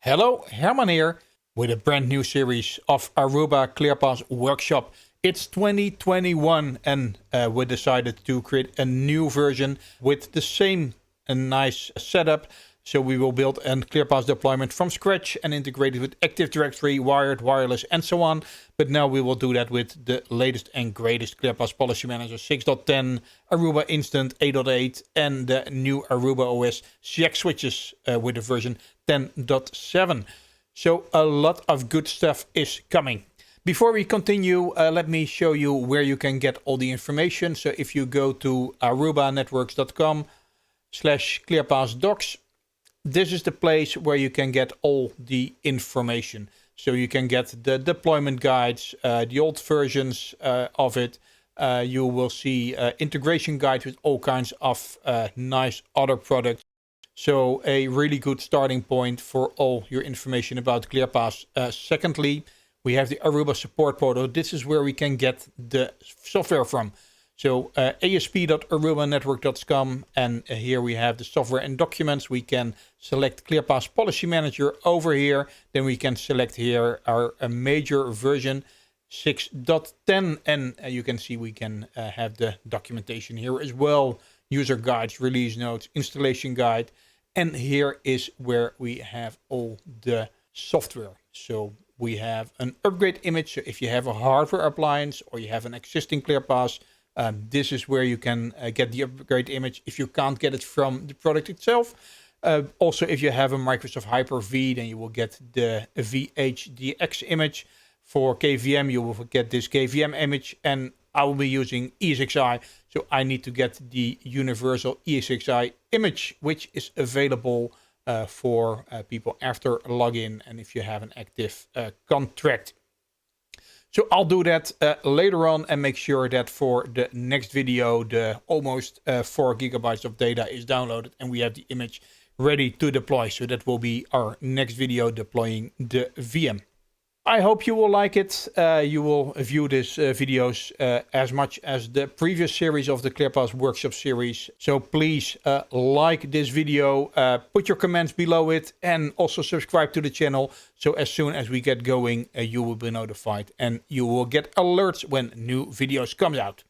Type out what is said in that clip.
Hello, Herman here with a brand new series of Aruba ClearPass Workshop. It's 2021 and we decided to create a new version with the same nice setup. So we will build a ClearPass deployment from scratch and integrate it with Active Directory, wired, wireless, and so on. But now we will do that with the latest and greatest ClearPass Policy Manager 6.10, Aruba Instant 8.8, and the new Aruba OS CX switches with the version 10.7. So a lot of good stuff is coming. Before we continue, let me show you where you can get all the information. So if you go to arubanetworks.com/ClearPassDocs, this is the place where you can get all the information. So you can get the deployment guides, the old versions of it. You will see integration guides with all kinds of nice other products. So a really good starting point for all your information about ClearPass. Secondly, we have the Aruba support portal. This is where we can get the software from. So asp.arubanetwork.com, and here we have the software and documents. We can select ClearPass Policy Manager over here. Then we can select here our major version 6.10, and you can see we can have the documentation here as well. User guides, release notes, installation guide, and here is where we have all the software. So we have an upgrade image. So if you have a hardware appliance or you have an existing ClearPass, this is where you can get the upgrade image if you can't get it from the product itself. Also, if you have a Microsoft Hyper-V, then you will get the VHDX image. For KVM, you will get this KVM image, and I will be using ESXi, so I need to get the universal ESXi image, which is available for people after login and if you have an active contract. So I'll do that later on and make sure that for the next video, the almost 4 gigabytes of data is downloaded and we have the image ready to deploy. So that will be our next video deploying the VM. I hope you will like it. You will view these videos as much as the previous series of the ClearPass Workshop series. So please like this video, put your comments below it, and also subscribe to the channel. So as soon as we get going, you will be notified and you will get alerts when new videos come out.